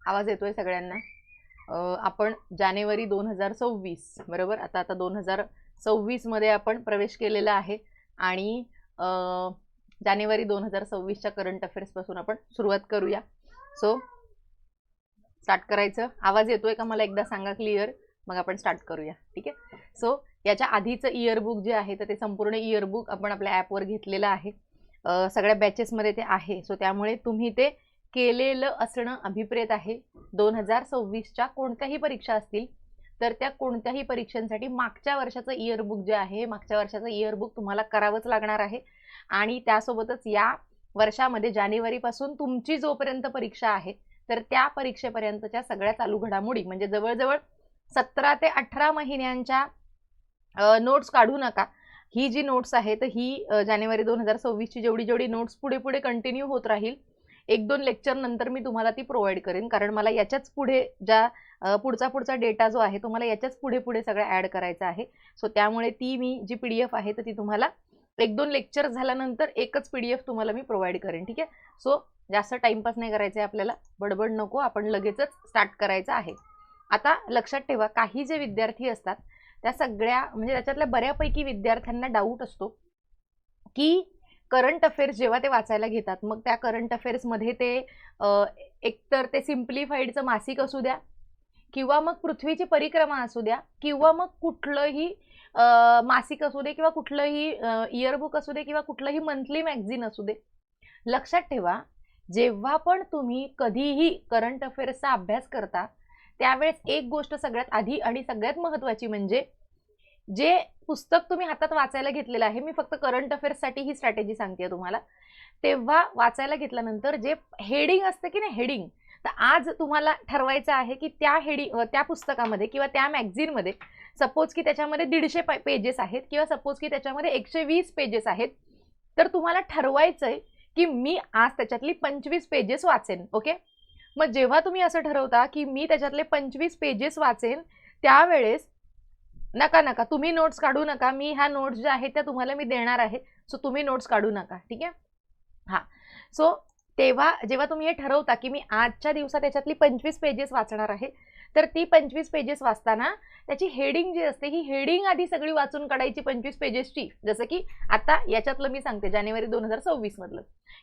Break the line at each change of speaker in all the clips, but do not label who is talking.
आवाज येतोय सगळ्यांना? आपण जानेवारी 2026 बरोबर, आता 2026 मध्ये आपण प्रवेश केलेला आहे आणि जानेवारी 2026च्या करंट अफेअर्स पासून आपण सुरुवात करूया. सो स्टार्ट करायचं. आवाज येतोय का मला एकदा सांगा क्लिअर, मग आपण स्टार्ट करूया. ठीक आहे. सो याच्या आधीचं इयरबुक जे आहे तर ते संपूर्ण इयरबुक आपण आपल्या ॲपवर घेतलेलं आहे. सगळ्या बॅचेसमध्ये ते आहे. सो त्यामुळे तुम्ही ते केलेलं असणं अभिप्रेत आहे. 2026च्या कोणत्याही परीक्षा असतील तर त्या कोणत्याही परीक्षांसाठी मागच्या वर्षाचं इयरबुक जे आहे, मागच्या वर्षाचं इयरबुक तुम्हाला करावंच लागणार आहे. आणि त्यासोबतच या वर्षामध्ये जानेवारीपासून तुमची जोपर्यंत परीक्षा आहे तर त्या परीक्षेपर्यंतच्या सगळ्या चालू घडामोडी म्हणजे जवळजवळ 17 ते 18 महिन्यांच्या नोट्स काढू नका. ही जी नोट्स आहे तर ही जानेवारी 2026ची जेवढी नोट्स पुढे पुढे कंटिन्यू होत राहील, 1-2 लेक्चर नंतर मी तुम्हाला ती प्रोव्हाइड करेन, कारण मला याच्याच पुढे ज्या पुढचा डेटा जो आहे तो मला याच्याच पुढे सगळं ॲड करायचा आहे. सो त्यामुळे ती मी जी PDF आहे तर ती तुम्हाला 1-2 लेक्चर झाल्यानंतर एकच PDF तुम्हाला मी प्रोव्हाइड करेन. ठीक आहे. सो जास्त टाइमपास नाही करायचं आहे आपल्याला, बडबड नको, आपण लगेचच स्टार्ट करायचं आहे. आता लक्षात ठेवा, काही जे विद्यार्थी असतात त्या सगळ्या म्हणजे त्याच्यातल्या बऱ्यापैकी विद्यार्थ्यांना डाऊट असतो की करंट अफेअर्स जेव्हा ते वाचायला घेतात मग त्या करंट अफेअर्समध्ये ते एकतर ते सिम्प्लिफाईडचं मासिक असू द्या किंवा मग पृथ्वीची परिक्रमा असू द्या किंवा मग कुठलंही मासिक असू दे किंवा कुठलंही इयरबुक असू दे किंवा कुठलंही मंथली मॅगझिन असू दे, लक्षात ठेवा जेव्हा पण तुम्ही कधीही करंट अफेअर्सचा अभ्यास करता त्यावेळेस एक गोष्ट सगळ्यात आधी आणि सगळ्यात महत्त्वाची म्हणजे जे पुस्तक तुम्ही हातात वाचायला घेतलेलं आहे, मी फक्त करंट अफेअर्ससाठी ही स्ट्रॅटेजी सांगते तुम्हाला, तेव्हा वाचायला घेतल्यानंतर जे हेडिंग असते की नाही हेडिंग, तर आज तुम्हाला ठरवायचं आहे की त्या पुस्तकामध्ये किंवा त्या मॅगझिनमध्ये सपोज की त्याच्यामध्ये 150 पेजेस आहेत किंवा सपोज की त्याच्यामध्ये 120 पेजेस आहेत, तर तुम्हाला ठरवायचंय की मी आज त्याच्यातली 25 पेजेस वाचेन. ओके. मग जेव्हा तुम्ही असं ठरवता की मी त्याच्यातले 25 पेजेस वाचेन त्यावेळेस नका तुम्ही नोट्स काढू नका. मी ह्या नोट्स ज्या आहेत त्या तुम्हाला मी देणार आहे. सो तुम्ही नोट्स काढू नका. ठीक आहे. हां. सो तेव्हा जेव्हा तुम्ही हे ठरवता की मी आजच्या दिवसात त्याच्यातली 25 पेजेस वाचणार आहे, तर ती 25 पेजेस वाचताना त्याची हेडिंग जी असते ही हेडिंग आधी सगळी वाचून काढायची 25 पेजेसची. जसं की आता याच्यातलं मी सांगते जानेवारी 2026 मधलं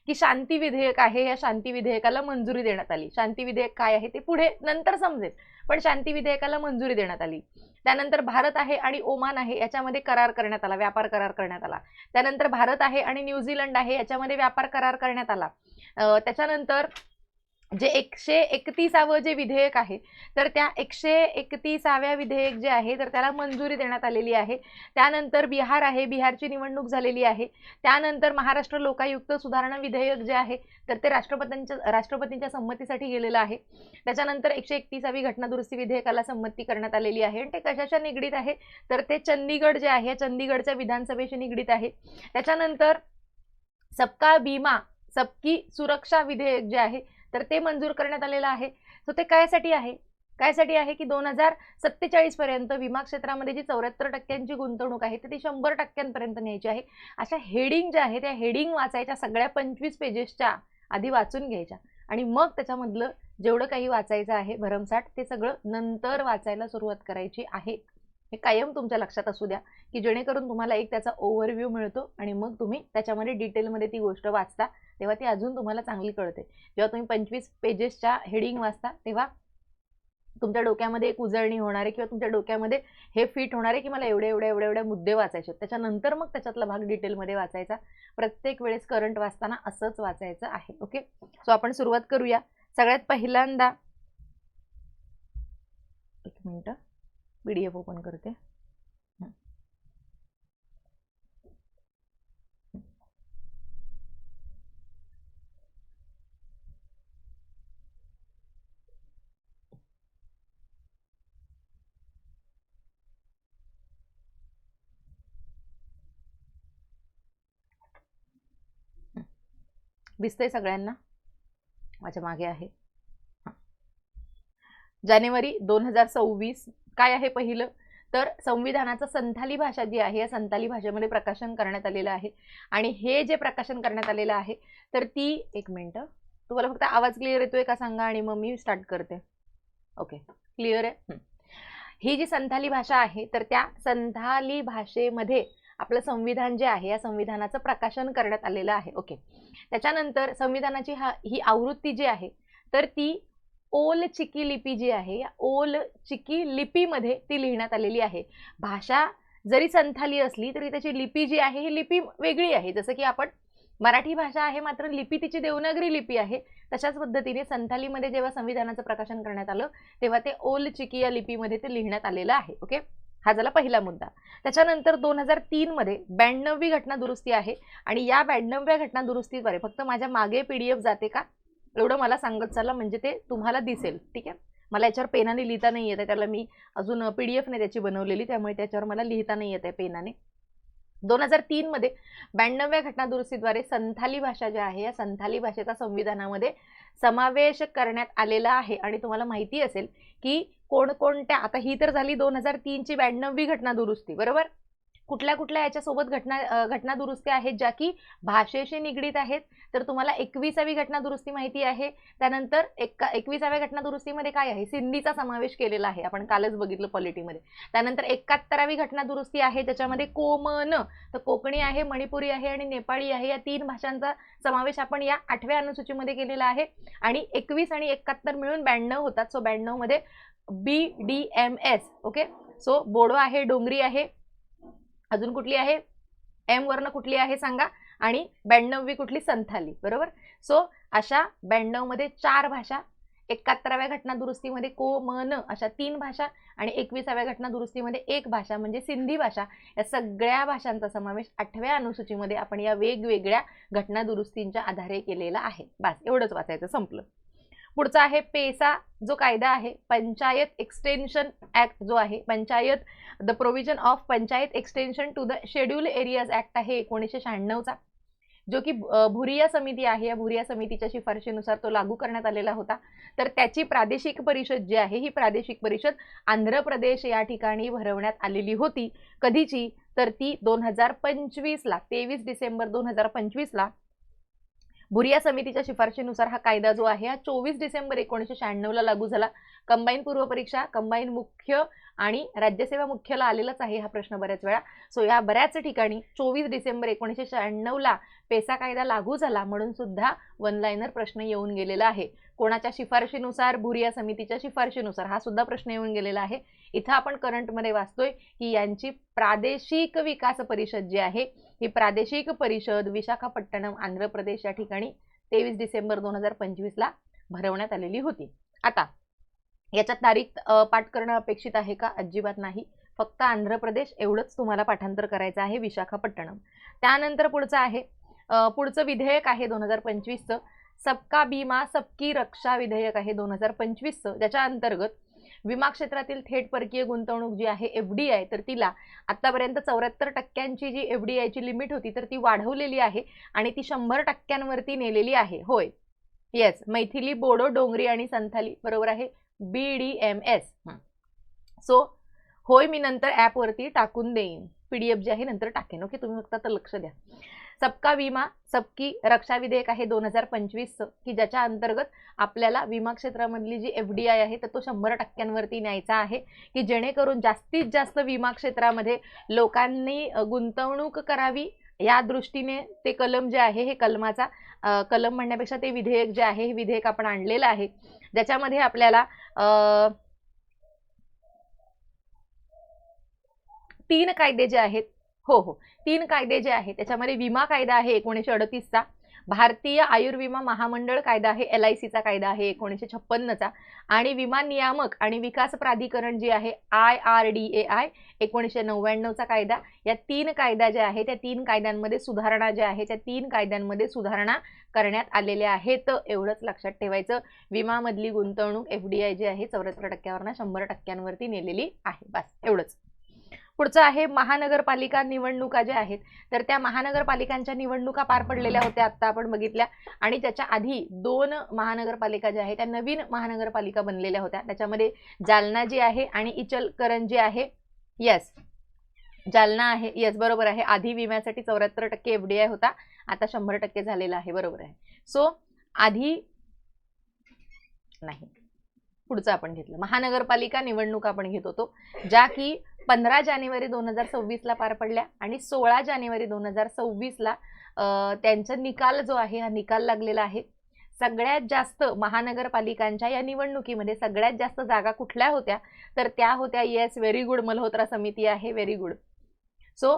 की शांती विधेयक आहे, या शांती विधेयकाला मंजुरी देण्यात आली. शांती विधेयक काय आहे ते पुढे नंतर समजेल, पण शांती विधेयकाला मंजुरी देण्यात आली. त्यानंतर भारत आहे आणि ओमान आहे याच्यामध्ये करार करण्यात आला, व्यापार करार करण्यात आला. त्यानंतर भारत आहे आणि न्यूझीलंड आहे याच्यामध्ये व्यापार करार करण्यात आला. त्याच्यानंतर जे 131वं जे विधेयक आहे तर त्या 131व्या विधेयक जे आहे तर त्याला मंजुरी देण्यात आलेली आहे. त्यानंतर बिहार आहे, बिहारची निवडणूक झालेली आहे. त्यानंतर महाराष्ट्र लोकायुक्त सुधारणा विधेयक जे आहे तर ते राष्ट्रपतींच्या संमतीसाठी गेलेलं आहे. त्याच्यानंतर 131वी घटना दुरुस्ती विधेयकाला संमती करण्यात आलेली आहे आणि ते कशाच्या निगडीत आहे तर ते चंदीगड जे आहे चंदीगडच्या विधानसभेशी निगडीत आहे. त्याच्यानंतर सबका बीमा सबकी सुरक्षा विधेयक जे आहे तर ते मंजूर करण्यात आलेलं आहे. सो ते कायसाठी आहे की 2047 पर्यंत विमा क्षेत्रामध्ये जी 74% गुंतवणूक आहे ती 100% न्यायची आहे. अशा हेडिंग ज्या आहे त्या हेडिंग वाचायच्या सगळ्या 25 पेजेसच्या आधी वाचून घ्यायच्या आणि मग त्याच्यामधलं जेवढं काही वाचायचं आहे भरमसाठ ते सगळं नंतर वाचायला सुरुवात करायची आहे. हे कायम तुमच्या लक्षात असू द्या की जेणेकरून तुम्हाला एक त्याचा ओव्हरव्ह्यू मिळतो आणि मग तुम्ही त्याच्यामध्ये डिटेलमध्ये ती गोष्ट वाचता तेव्हा ती अजून तुम्हाला चांगली कळते. जेव्हा तुम्ही 25 पेजेसच्या हेडिंग वाचता तेव्हा तुमच्या डोक्यामध्ये एक उजळणी होणार आहे किंवा तुमच्या डोक्यामध्ये हे फिट होणार आहे की मला एवढे मुद्दे वाचायचे, त्याच्यानंतर मग त्याच्यातला भाग डिटेलमध्ये वाचायचा. प्रत्येक वेळेस करंट वाचताना असंच वाचायचं आहे. ओके. सो आपण सुरुवात करूया. सगळ्यात पहिल्यांदा एक मिनिट PDF ओपन करते. दिसतंय सगळ्यांना? माझ्या मागे आहे. जानेवारी 2026 काय आहे पहिलं तर संविधानाचं संथाली भाषा जी आहे या संथाली भाषेमध्ये प्रकाशन करण्यात आलेलं आहे आणि हे जे प्रकाशन करण्यात आलेलं आहे तर ती एक मिनिट तुम्हाला फक्त आवाज क्लिअर येतोय का सांगा आणि मग मी स्टार्ट करते. ओके, क्लिअर आहे. ही जी संथाली भाषा आहे तर त्या संथाली भाषेमध्ये आपलं संविधान जे आहे या संविधानाचं प्रकाशन करण्यात आलेलं आहे. ओके, त्याच्यानंतर संविधानाची ही आवृत्ती जी आहे तर ती ओल चिकी लिपी जी आहे या ओल चिकी लिपीमध्ये ती लिहिण्यात आलेली आहे. भाषा जरी संथाली असली तरी त्याची लिपी जी आहे ही लिपी वेगळी आहे. जसं की आपण मराठी भाषा आहे मात्र लिपी तिची देवनागरी लिपी आहे, तशाच पद्धतीने संथालीमध्ये जेव्हा संविधानाचं प्रकाशन करण्यात आलं तेव्हा ते ओल चिकी या लिपीमध्ये ते लिहिण्यात आलेलं आहे. ओके, हा झाला पहिला मुद्दा. त्याच्यानंतर 2003 मध्ये 92वी घटना दुरुस्ती आहे आणि या 92व्या घटना दुरुस्तीद्वारे फक्त माझ्या मागे PDF जाते का एवढं मला सांगत चला, म्हणजे ते तुम्हाला दिसेल. ठीक आहे, मला याच्यावर पेनाने लिहिता नाही येत आहे, त्याला मी अजून PDF ने त्याची बनवलेली, त्यामुळे त्याच्यावर मला लिहिता नाही येत आहे पेनाने. 2003 मध्ये 92व्या घटना दुरुस्तीद्वारे संथाली भाषा जी आहे या संथाली भाषेचा संविधानामध्ये समावेश करण्यात आलेला आहे. आणि तुम्हाला माहिती असेल की कोणकोणत्या, आता ही तर झाली 2003ची 92वी घटना दुरुस्ती, बरोबर. कुठल्या कुठल्या याच्यासोबत घटना दुरुस्ती आहेत ज्या की भाषेशी निगडीत आहेत, तर तुम्हाला 21वी घटना दुरुस्ती माहिती आहे. त्यानंतर 21व्या घटना दुरुस्तीमध्ये काय आहे, सिंधीचा समावेश केलेला आहे, आपण कालच बघितलं पॉलिटीमध्ये. त्यानंतर 71वी घटना दुरुस्ती आहे ज्याच्यामध्ये कोमन, तर कोकणी आहे, मणिपुरी आहे आणि नेपाळी आहे, या 3 भाषांचा समावेश आपण या 8व्या अनुसूचीमध्ये केलेला आहे. आणि 21 आणि 71 मिळून 92 होतात. सो 92 मध्ये BDMS. ओके, सो बोडो आहे, डोंगरी आहे, अजून कुठली आहे, एम वर्ण कुठली आहे सांगा, आणि 92वी कुठली, संथाली, बरोबर. सो अशा 92 मध्ये 4 भाषा, 71व्या घटना दुरुस्तीमध्ये कोमन अशा 3 भाषा आणि 21व्या घटना दुरुस्तीमध्ये 1 भाषा म्हणजे सिंधी भाषा, या सगळ्या भाषांचा समावेश 8व्या अनुसूचीमध्ये आपण या वेगवेगळ्या घटना दुरुस्तींच्या आधारे केलेला आहे. बस एवढंच वाचायचं, संपलं. पुढचा आहे पेसा जो कायदा आहे, पंचायत एक्सटेन्शन ऍक्ट जो आहे, panchayat the provision of panchayat extension to the schedule areas act आहे 1996चा, जो की भुरिया समिती आहे, या भुरिया समितीच्या शिफारशीनुसार तो लागू करण्यात आलेला होता. तर त्याची प्रादेशिक परिषद जी आहे ही प्रादेशिक परिषद आंध्र प्रदेश या ठिकाणी भरवण्यात आलेली होती. कधीची, तर ती 2025ला, 23 डिसेंबर 2025ला भुरिया समितीच्या शिफारशीनुसार हा कायदा जो आहे हा 24 डिसेंबर 1996ला लागू झाला. कंबाईन पूर्व परीक्षा, कंबाईन मुख्य आणि राज्यसेवा मुख्यला आलेलाच आहे हा प्रश्न बऱ्याच वेळा. सो या बऱ्याच ठिकाणी 24 डिसेंबर 1996ला पेसा कायदा लागू झाला म्हणून सुद्धा वन लाइनर प्रश्न येऊन गेलेला आहे. कोणाच्या शिफारशीनुसार, भुरिया समितीच्या शिफारशीनुसार, हा सुद्धा प्रश्न येऊन गेलेला आहे. इथं आपण करंटमध्ये वाचतोय की यांची प्रादेशिक विकास परिषद जी आहे ही प्रादेशिक परिषद विशाखापट्टणम आंध्र प्रदेश या ठिकाणी 23 डिसेंबर 2025ला भरवण्यात आलेली होती. आता याच्यात तारीख पाठ करणं अपेक्षित आहे का, अजिबात नाही, फक्त आंध्र प्रदेश एवढंच तुम्हाला पाठांतर करायचं आहे, विशाखापट्टणम. त्यानंतर पुढचं आहे, पुढचं विधेयक आहे 2025चं सबका बीमा सबकी रक्षा विधेयक आहे 2025चं, ज्याच्या अंतर्गत विमा क्षेत्रातील थेट परकीय गुंतवणूक जी आहे FDI, तर तिला आतापर्यंत 74% जी FDI ची लिमिट होती तर ती वाढवलेली आहे आणि ती 100%वरती नेलेली आहे. होय, येस, मैथिली, बोडो, डोंगरी आणि संथाली, बरोबर आहे, BDMS. सो होय, मी नंतर ऍप वरती टाकून देईन, PDF जे आहे नंतर टाकेन. ओके, तुम्ही फक्त आता लक्ष द्या. सबका विमा सबकी रक्षा विधेयक आहे 2025चं, की ज्याच्या अंतर्गत आपल्याला विमा क्षेत्रामधली जी FDI आहे तर तो 100%वरती न्यायचा आहे, की जेणेकरून जास्तीत जास्त विमा क्षेत्रामध्ये लोकांनी गुंतवणूक करावी या दृष्टीने ते कलम जे आहे, हे कलमाचा कलम म्हणण्यापेक्षा ते विधेयक जे आहे हे विधेयक आपण आणलेलं आहे, ज्याच्यामध्ये आपल्याला 3 कायदे जे आहेत, हो 3 कायदे जे आहेत त्याच्यामध्ये विमा कायदा आहे 1938चा, भारतीय आयुर्विमा महामंडळ कायदा आहे LICचा कायदा आहे 1956चा, आणि विमा नियामक आणि विकास प्राधिकरण जे आहे IRDAI 1999चा कायदा. या 3 कायदा जे आहे त्या 3 कायद्यांमध्ये सुधारणा ज्या आहे त्या 3 कायद्यांमध्ये सुधारणा करण्यात आलेल्या आहेत. एवढंच लक्षात ठेवायचं, विमामधली गुंतवणूक FDI जी आहे 74%वरनं 100%वरती नेलेली आहे. बस एवढंच. पुढचं आहे महानगरपालिका निवडणुका ज्या आहेत तर त्या महानगरपालिकांच्या निवडणुका पार पडलेल्या होत्या, आता आपण बघितल्या, आणि त्याच्या आधी 2 महानगरपालिका ज्या आहेत त्या नवीन महानगरपालिका बनलेल्या होत्या. त्याच्यामध्ये जालना जी आहे आणि इचलकरंजी आहे. यस, जालना आहे, यस बरोबर आहे. आधी विम्यासाठी 74% FDI होता, आता 100% झालेला आहे, बरोबर आहे. सो आधी नाही. पुढचं आपण घेतलं महानगरपालिका निवडणूक आपण घेत होतो, ज्या की 15 जानेवारी 2026 ला पार पडल्या आणि 16 जानेवारी 2026 ला त्यांचा निकाल जो आहे हा निकाल लागलेला आहे. सगळ्यात जास्त महानगरपालिकांच्या या निवडणुकीमध्ये सगळ्यात जास्त जागा कुठल्या होत्या, तर त्या होत्या, येस व्हेरी गुड, मल्होत्रा समिती आहे, व्हेरी गुड. सो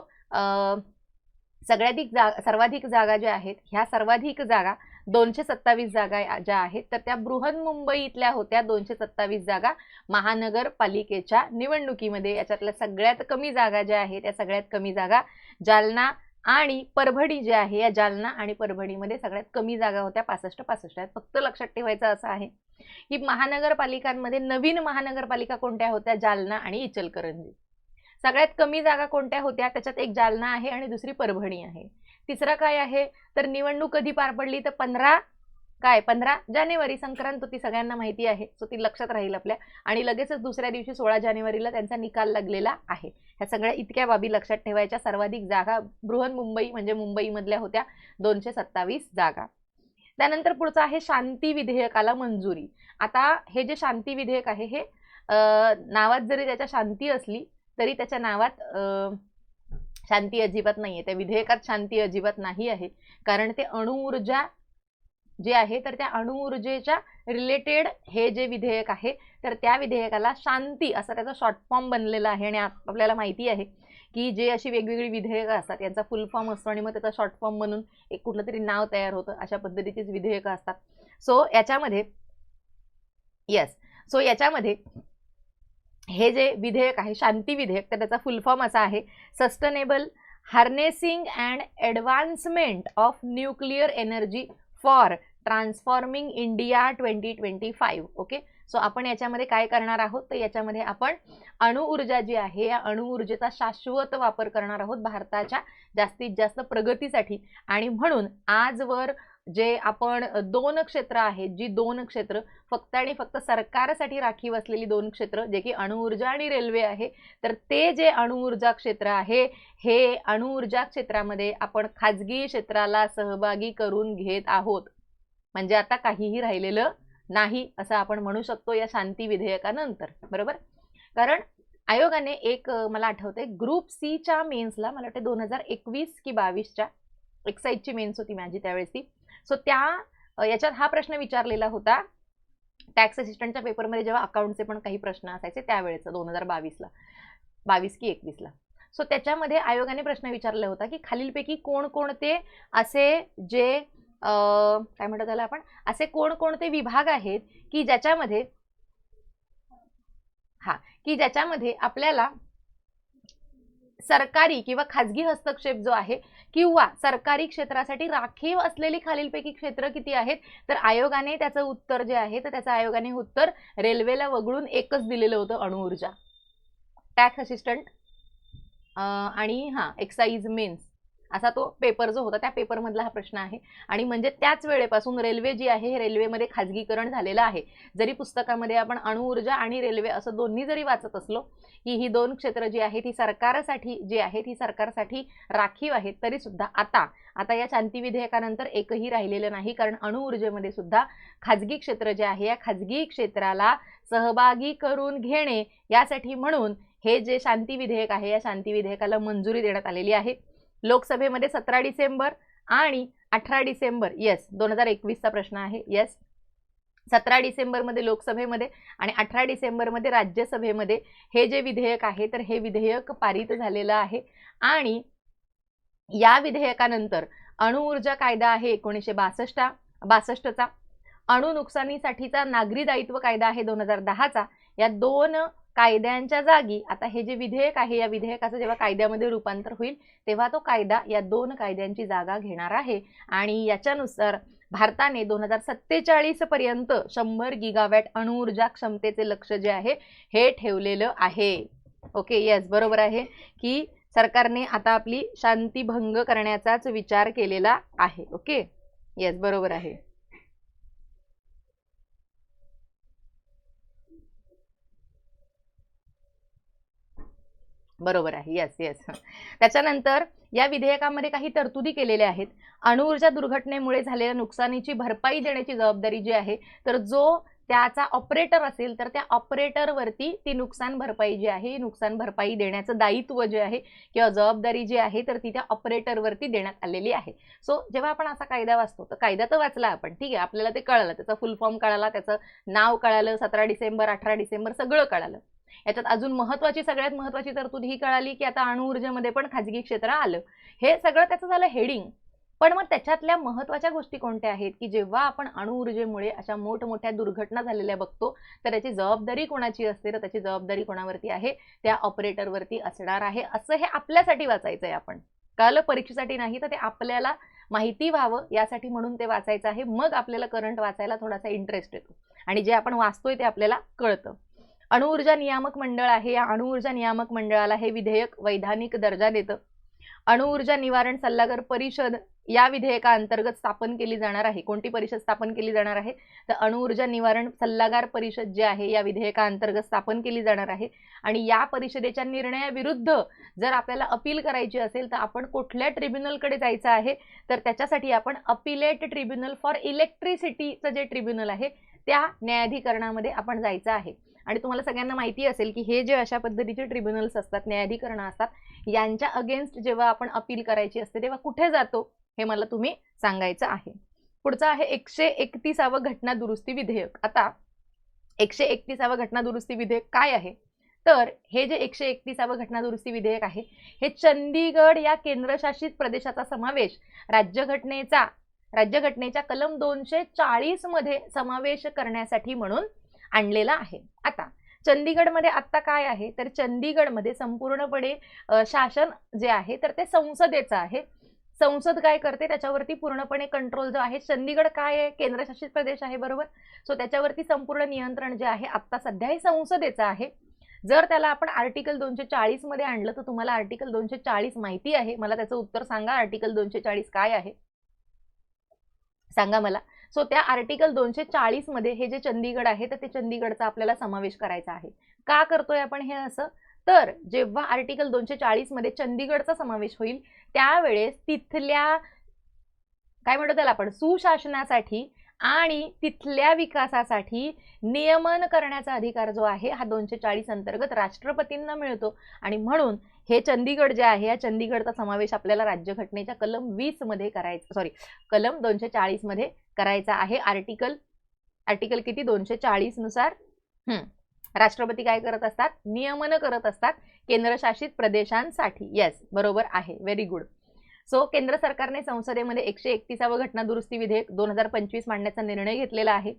सर्वाधिक जागा ज्या आहेत, ह्या सर्वाधिक जागा 227 जागा ज्या आहेत, तर त्या बृहन्मुंबई इथल्या होत्या. 227 जागा महानगरपालिकेच्या निवडणुकीमध्ये. याच्यातल्या सगळ्यात कमी जागा ज्या आहेत, त्या सगळ्यात कमी जागा जालना आणि परभणी जे आहे, या जालना आणि परभणीमध्ये सगळ्यात कमी जागा होत्या, 65 आहेत. फक्त लक्षात ठेवायचं असं आहे की महानगरपालिकांमध्ये नवीन महानगरपालिका कोणत्या होत्या, जालना आणि इचलकरंजी. सगळ्यात कमी जागा कोणत्या होत्या, त्याच्यात एक जालना आहे आणि दुसरी परभणी आहे. तिसरं काय आहे, तर निवडणूक कधी पार पडली, तर 15 जानेवारी, संक्रांत होती, सगळ्यांना माहिती आहे. सो ती लक्षात राहील आपल्या. आणि लगेचच दुसऱ्या दिवशी 16 जानेवारीला त्यांचा निकाल लागलेला आहे. ह्या सगळ्या इतक्या बाबी लक्षात ठेवायच्या. सर्वाधिक जागा बृहन्मुंबई म्हणजे मुंबईमधल्या होत्या, 227 जागा. त्यानंतर पुढचं आहे शांती विधेयकाला मंजुरी. आता हे जे शांती विधेयक आहे, हे नावात जरी त्याच्या शांती असली तरी त्याच्या नावात शांती अजिबात नाहीये. त्या विधेयकात शांती अजिबात नाही आहे, कारण ते अणुऊर्जा जे आहे, तर त्या अणुऊर्जेच्या रिलेटेड हे जे विधेयक आहे, तर त्या विधेयकाला शांती असा त्याचा शॉर्ट फॉर्म बनलेला आहे. आणि आपल्याला माहिती आहे की जे अशी वेगवेगळी विधेयकं असतात, यांचा फुल फॉर्म असतो आणि मग त्याचा शॉर्ट फॉर्म म्हणून एक कुठलं तरी नाव तयार होतं. अशा पद्धतीचीच विधेयकं असतात. सो याच्यामध्ये हे जे विधेयक आहे, शांती विधेयक, तर त्याचा फुल फॉर्म असा आहे, sustainable harnessing and advancement of nuclear energy for transforming India 2025. Okay. So आपण याच्यामध्ये काय करणार आहोत, तर याच्यामध्ये आपण अणुऊर्जा जी आहे, या अणुऊर्जेचा शाश्वत वापर करणार आहोत भारताच्या जास्तीत जास्त प्रगतीसाठी. आणि म्हणून आजवर जे आपण 2 क्षेत्र आहेत, जी 2 क्षेत्र फक्त आणि फक्त सरकारसाठी राखीव असलेली 2 क्षेत्र, जे की अणुऊर्जा आणि रेल्वे आहे, तर ते जे अणुऊर्जा क्षेत्र आहे, हे अणुऊर्जा क्षेत्रामध्ये आपण खाजगी क्षेत्राला सहभागी करून घेत आहोत. म्हणजे आता काहीही राहिलेलं नाही असं आपण म्हणू शकतो या शांती विधेयकानंतर. बरोबर. कारण आयोगाने एक, मला आठवते, ग्रुप सी च्या मेन्सला, मला वाटते 2021 की 22च्या एक्साईजची मेन्स होती माझी त्यावेळेस ती. सो याच्यात हा प्रश्न विचारलेला होता टॅक्स असिस्टंटच्या पेपरमध्ये, जेव्हा अकाउंटचे पण काही प्रश्न असायचे त्यावेळेस 2022ला, 22 की 21ला. सो त्याच्यामध्ये आयोगाने प्रश्न विचारला होता की खालीलपैकी कोणकोणते असे जे काय म्हणतात त्याला आपण, असे कोणकोणते विभाग आहेत की ज्याच्यामध्ये आपल्याला सरकारी किंवा खाजगी हस्तक्षेप जो आहे, किंवा सरकारी क्षेत्रासाठी राखीव असलेली खालीलपैकी क्षेत्र किती आहेत, तर आयोगाने त्याचं उत्तर जे आहे, तर त्याचं आयोगाने उत्तर रेल्वेला वगळून एकच दिलेलं होतं, अणुऊर्जा. टॅक्स असिस्टंट आणि एक्साईज मेन्स असा तो पेपर जो होता, त्या पेपरमधला हा प्रश्न आहे. आणि म्हणजे त्याच वेळेपासून रेल्वे जी आहे, हे रेल्वेमध्ये खाजगीकरण झालेलं आहे. जरी पुस्तकामध्ये आपण अणुऊर्जा आणि रेल्वे असं दोन्ही जरी वाचत असलो की ही 2 क्षेत्र जी आहे ती सरकारसाठी राखीव आहेत, तरी सुद्धा आता या शांती विधेयकानंतर एकही राहिलेलं नाही. कारण अणुऊर्जेमध्ये सुद्धा खाजगी क्षेत्र जे आहे, या खाजगी क्षेत्राला सहभागी करून घेणे, यासाठी म्हणून हे जे शांती विधेयक आहे, या शांती विधेयकाला मंजुरी देण्यात आलेली आहे. लोकसभेमध्ये 17 डिसेंबर आणि 18 डिसेंबर, 2021चा प्रश्न आहे. 17 डिसेंबरमध्ये लोकसभेमध्ये आणि 18 डिसेंबरमध्ये राज्यसभेमध्ये हे जे विधेयक आहे, तर हे विधेयक पारित झालेलं आहे. आणि या विधेयकानंतर अणुऊर्जा कायदा आहे 1962चा, अणु नुकसानीसाठीचा नागरी दायित्व कायदा आहे 2010चा. या 2 कायद्यांच्या जागी आता हे जे विधेयक आहे, या विधेयकाचं जेव्हा कायद्यामध्ये रूपांतर होईल, तेव्हा तो कायदा या 2 कायद्यांची जागा घेणार आहे. आणि याच्यानुसार भारताने 2047 पर्यंत 100 गिगावॅट अणुऊर्जा क्षमतेचे लक्ष्य जे आहे हे ठेवलेलं आहे. ओके. येस, बरोबर आहे की सरकारने आता आपली शांती भंग करण्याचाच विचार केलेला आहे. ओके. येस, बरोबर आहे. बरोबर आहे. येस. त्याच्यानंतर या विधेयकामध्ये काही तरतुदी केलेल्या आहेत. अणुऊर्जा दुर्घटनेमुळे झालेल्या नुकसानीची भरपाई देण्याची जबाबदारी जी आहे, तर जो त्याचा ऑपरेटर असेल तर त्या ऑपरेटरवरती ती नुकसान भरपाई जी आहे, नुकसान भरपाई देण्याचं दायित्व जे आहे किंवा जबाबदारी जी आहे तर ती त्या ऑपरेटरवरती देण्यात आलेली आहे. सो जेव्हा आपण असा कायदा वाचतो तर कायदा तर वाचला आपण, ठीक आहे, आपल्याला ते कळलं, त्याचा फुल फॉर्म कळाला, त्याचं नाव कळालं, 17 डिसेंबर 18 डिसेंबर सगळं कळालं. याच्यात अजून महत्वाची सगळ्यात महत्वाची तरतूद ही कळाली की आता अणुऊर्जेमध्ये पण खाजगी क्षेत्र आलं. हे सगळं त्याचं झालं हेडिंग. पण मग त्याच्यातल्या महत्वाच्या गोष्टी कोणत्या आहेत की जेव्हा आपण अणुऊर्जेमुळे अशा मोठमोठ्या दुर्घटना झालेल्या बघतो तर त्याची जबाबदारी कोणाची असते, तर त्याची जबाबदारी कोणावरती आहे, त्या ऑपरेटरवरती असणार आहे. असं हे आपल्यासाठी वाचायचंय आपण, कळलं, परीक्षेसाठी नाही, तर ते आपल्याला माहिती व्हावं यासाठी म्हणून ते वाचायचं आहे. मग आपल्याला करंट वाचायला थोडासा इंटरेस्ट येतो आणि जे आपण वाचतोय ते आपल्याला कळतं. अणुऊर्जा नियामक मंडळ आहे, या अणुऊर्जा नियामक मंडळाला हे विधेयक वैधानिक दर्जा देतं. अणुऊर्जा निवारण सल्लागार परिषद या विधेयकाअंतर्गत स्थापन केली जाणार आहे. कोणती परिषद स्थापन केली जाणार आहे, तर अणुऊर्जा निवारण सल्लागार परिषद जी आहे या विधेयकाअंतर्गत स्थापन केली जाणार आहे. आणि या परिषदेच्या निर्णयाविरुद्ध जर आपल्याला अपील करायची असेल तर आपण कुठल्या ट्रिब्युनलकडे जायचं आहे, तर त्याच्यासाठी आपण अपिलेट ट्रिब्युनल फॉर इलेक्ट्रिसिटीचं जे ट्रिब्युनल आहे त्या न्यायाधिकरणामध्ये आपण जायचं आहे. आणि तुम्हाला सगळ्यांना माहिती असेल की हे जे अशा पद्धतीचे ट्रिब्युनल्स असतात, न्यायाधिकरण असतात, यांच्या अगेन्स्ट जेव्हा आपण अपील करायची असते तेव्हा कुठे जातो हे मला तुम्ही सांगायचं आहे. पुढचं आहे 131वं घटना दुरुस्ती विधेयक. आता 131वं घटना दुरुस्ती विधेयक काय आहे, तर हे जे 131वं घटना दुरुस्ती विधेयक आहे हे चंदीगड या केंद्रशासित प्रदेशाचा समावेश राज्यघटनेच्या कलम 240 मध्ये समावेश करण्यासाठी म्हणून आणलेला आहे. आता चंदीगडमध्ये आता काय आहे, तर चंदीगडमध्ये संपूर्णपणे शासन जे आहे तर ते संसदेचं आहे. संसद काय करते त्याच्यावरती पूर्णपणे कंट्रोल जो आहे. चंदीगड काय आहे, केंद्रशासित प्रदेश आहे, बरोबर. सो त्याच्यावरती संपूर्ण नियंत्रण जे आहे आता सध्या हे संसदेचं आहे. जर त्याला आपण आर्टिकल 240 मध्ये आणलं तर तुम्हाला आर्टिकल 240 माहिती आहे, मला त्याचं उत्तर सांगा. आर्टिकल 240 काय आहे सांगा मला. सो त्या आर्टिकल 240 मध्ये हे जे चंदीगड आहे तर ते चंदीगडचा आपल्याला समावेश करायचा आहे. का करतोय आपण हे असं, तर जेव्हा आर्टिकल 240 मध्ये चंदीगडचा समावेश होईल त्यावेळेस तिथल्या काय म्हणतो त्याला आपण सुशासनासाठी आणि तिथल्या विकासासाठी नियमन करण्याचा अधिकार जो आहे हा 240 अंतर्गत राष्ट्रपतींना मिळतो. आणि म्हणून हे चंदीगड जे आहे या चंदीगडचा समावेश आपल्याला राज्यघटनेच्या कलम 20 मध्ये करायचा, कलम 240 मध्ये करायचा आहे. आर्टिकल किती 240 नुसार राष्ट्रपती काय करत असतात, नियमन करत असतात केंद्रशासित प्रदेशांसाठी. येस, बरोबर आहे, व्हेरी गुड. सो केंद्र सरकारने संसदेमध्ये 131वं घटना दुरुस्ती विधेयक 2025 मांडण्याचा निर्णय घेतलेला आहे.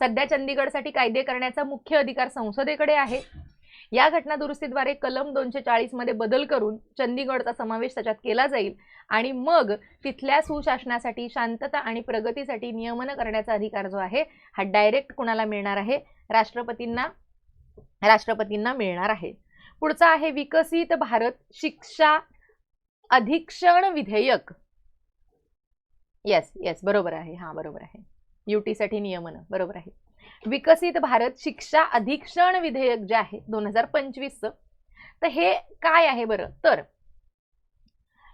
सध्या चंदीगडसाठी कायदे करण्याचा मुख्य अधिकार संसदेकडे आहे. या घटना दुरुस्तीद्वारे कलम 240 मध्ये बदल करून चंदीगडचा समावेश त्याच्यात केला जाईल आणि मग तिथल्या सुशासनासाठी, शांतता आणि प्रगतीसाठी नियमन करण्याचा अधिकार जो आहे हा डायरेक्ट कुणाला मिळणार आहे, राष्ट्रपतींना मिळणार आहे. पुढचा आहे विकसित भारत शिक्षा अधीक्षण विधेयक. येस बरोबर आहे, हा बरोबर आहे, युटी साठी नियमन, बरोबर आहे. विकसित भारत शिक्षा अधीक्षण विधेयक जे आहे 2025 तर हे काय आहे बरं, तर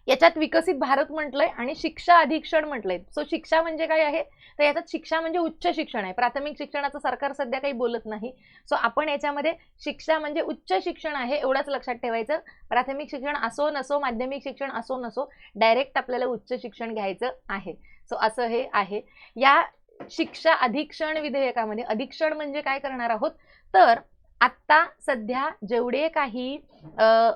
याच्यात विकसित भारत म्हटलंय आणि शिक्षा अधीक्षण म्हटलंय. सो शिक्षा म्हणजे काय आहे, तर याच्यात शिक्षा म्हणजे उच्च शिक्षण आहे. प्राथमिक शिक्षणाचं सरकार सध्या काही बोलत नाही. सो आपण याच्यामध्ये शिक्षा म्हणजे उच्च शिक्षण आहे एवढंच लक्षात ठेवायचं. प्राथमिक शिक्षण असो नसो, माध्यमिक शिक्षण असो नसो, डायरेक्ट आपल्याला उच्च शिक्षण घ्यायचं आहे. सो असं हे आहे. या शिक्षा अधीक्षण विधेयकामध्ये अधीक्षण म्हणजे काय करणार आहोत, तर आता सध्या जेवढे काही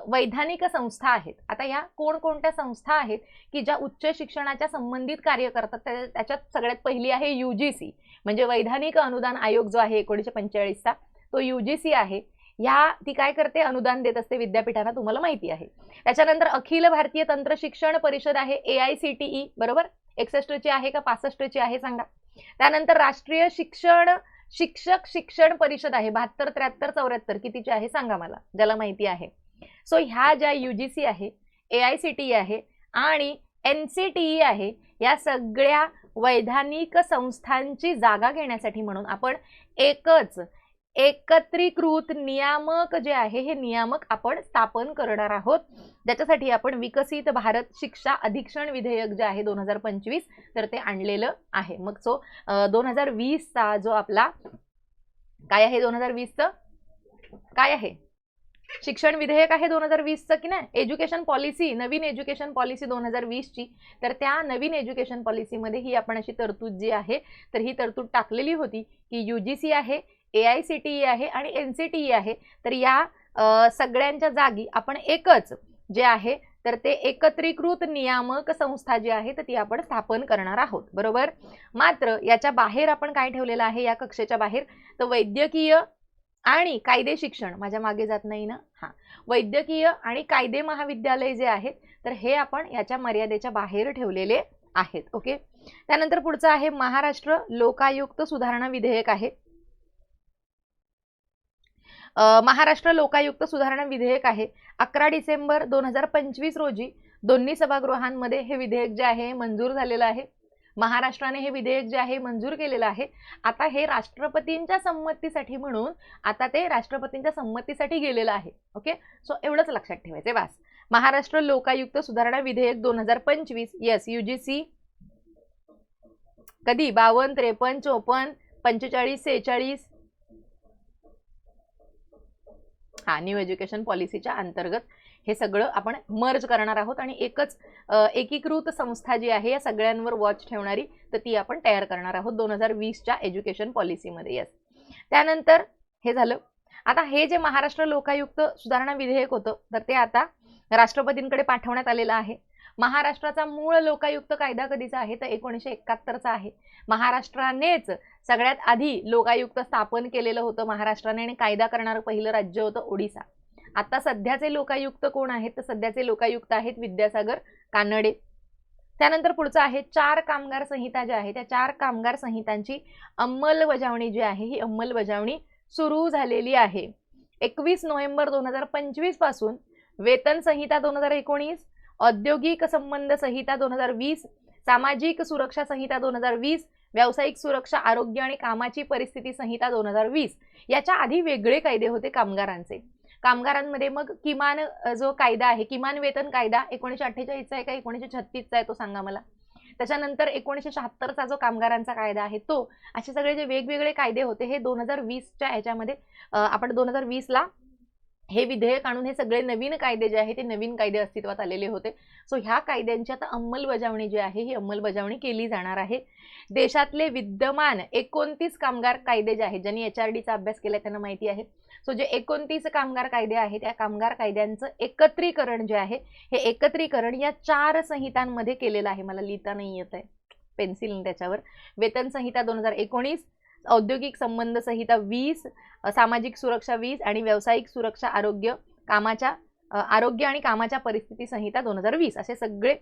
वैधानिक संस्था आहेत, आता या कोणकोणत्या संस्था आहेत की ज्या उच्च शिक्षणाच्या संबंधित कार्य करतात, त्याच्यात सगळ्यात पहिली आहे UGC म्हणजे वैधानिक अनुदान आयोग जो आहे 1945चा, तो UGC आहे. ती काय करते, अनुदान देत असते विद्यापीठांना, तुम्हाला माहिती आहे. त्याच्यानंतर अखिल भारतीय तंत्र शिक्षण परिषद आहे AICTE, बरोबर. 61 ची आहे का 65 ची आहे सांगा. त्यानंतर राष्ट्रीय शिक्षक शिक्षण परिषद आहे 72, 73, 74 कितीची आहे सांगा मला, ज्याला माहिती आहे. सो ह्या ज्या UGC आहे, AICTE आहे आणि NCTE आहे, या सगळ्या वैधानिक संस्थांची जागा घेण्यासाठी म्हणून आपण एकत्रीकृत नियामक जे आहे हे नियामक आपण स्थापन करणार आहोत. ज्याच्यासाठी आपण विकसित भारत शिक्षा अधीक्षण विधेयक जे आहे 2025 तर ते आणलेलं आहे. मग 2020चा जो आपला काय आहे 2020चं? काय आहे? शिक्षण विधेयक आहे 2020चं की नाही? एज्युकेशन पॉलिसी, नवीन एज्युकेशन पॉलिसी 2020ची. तर त्या नवीन एज्युकेशन पॉलिसीमध्ये ही आपण अशी तरतूद जी आहे तर ही तरतूद टाकलेली होती की UGC आहे, AICTE आहे आणि NCTE आहे. तर या सगळ्यांच्या जागी आपण एकच जे आहे तर ते एकत्रीकृत नियामक संस्था जी आहे तर ती आपण स्थापन करणार आहोत, बरोबर. मात्र याच्या बाहेर आपण काय ठेवलेलं आहे या कक्षेच्या बाहेर? तर वैद्यकीय आणि कायदे शिक्षण, माझ्या मागे जात नाही ना, वैद्यकीय आणि कायदे महाविद्यालय जे आहेत तर हे आपण याच्या मर्यादेच्या बाहेर ठेवलेले आहेत. ओके. त्यानंतर पुढचं आहे महाराष्ट्र लोकायुक्त सुधारणा विधेयक आहे. महाराष्ट्र लोकायुक्त सुधारणा विधेयक आहे. 11 डिसेंबर 2025 रोजी दोन्ही सभागृहांमध्ये हे विधेयक जे आहे मंजूर झालेलं आहे. महाराष्ट्राने हे विधेयक जे आहे मंजूर केलेलं आहे. आता हे राष्ट्रपतींच्या संमतीसाठी म्हणून आता ते राष्ट्रपतींच्या संमतीसाठी गेलेलं आहे. ओके. सो एवढंच लक्षात ठेवायचं बस. महाराष्ट्र लोकायुक्त सुधारणा विधेयक 2025. येस, UGC कधी 52, 53, 54, 45, 46 न्यू एज्युकेशन पॉलिसीच्या अंतर्गत हे सगळं आपण मर्ज करणार आहोत आणि एकच एकीकृत संस्था जी आहे या सगळ्यांवर वॉच ठेवणारी तर ती आपण तयार करणार आहोत 2020च्या एज्युकेशन पॉलिसीमध्ये. येस. त्यानंतर हे झालं. आता हे जे महाराष्ट्र लोकायुक्त सुधारणा विधेयक होतं तर ते आता राष्ट्रपतींकडे पाठवण्यात आलेलं आहे. महाराष्ट्राचा मूळ लोकायुक्त कायदा कधीचा आहे तर 1971चा आहे. महाराष्ट्रानेच सगळ्यात आधी लोकायुक्त स्थापन केलेलं होतं महाराष्ट्राने आणि कायदा करणारं पहिलं राज्य होतं ओडिसा. आता सध्याचे लोकायुक्त कोण आहेत तर सध्याचे लोकायुक्त आहेत विद्यासागर कानडे. त्यानंतर पुढचं आहे 4 कामगार संहिता ज्या आहे त्या 4 कामगार संहितांची अंमलबजावणी जी आहे ही अंमलबजावणी सुरू झालेली आहे. 21 नोव्हेंबर 2025 पासून वेतन संहिता 2019, औद्योगिक संबंध संहिता 2020, सामाजिक सुरक्षा संहिता 2020, व्यावसायिक सुरक्षा आरोग्य आणि कामाची परिस्थिती संहिता 2020 याच्या आधी वेगळे कायदे होते कामगारांचे. कामगारांमध्ये मग किमान जो कायदा आहे किमान वेतन कायदा 1948चा आहे का 1936चा आहे तो सांगा मला. त्याच्यानंतर 1976चा जो कामगारांचा कायदा आहे तो, असे सगळे जे वेगवेगळे कायदे होते हे 2020च्या ह्याच्यामध्ये आपण 2020ला हे विधेयक आणून हे सगळे नवीन कायदे जे आहे ते नवीन कायदे अस्तित्वात आलेले होते. सो ह्या कायद्यांची आता अंमलबजावणी जी आहे ही अंमलबजावणी केली जाणार आहे. देशातले विद्यमान 29 कामगार कायदे जे आहेत, ज्यांनी HRDचा अभ्यास केलाय त्यांना माहिती आहे. सो जे 29 कामगार कायदे आहेत त्या कामगार कायद्यांचं एकत्रीकरण जे आहे हे एकत्रीकरण या 4 संहितांमध्ये केलेलं आहे. मला लिहिता नाही येत आहे पेन्सिल त्याच्यावर. वेतन संहिता 2019, औद्योगिक संबंध संहिता 20, सामाजिक सुरक्षा 20 आणि व्यावसायिक सुरक्षा आरोग्य आणि कामाच्या परिस्थिती संहिता 2020 असे सगळे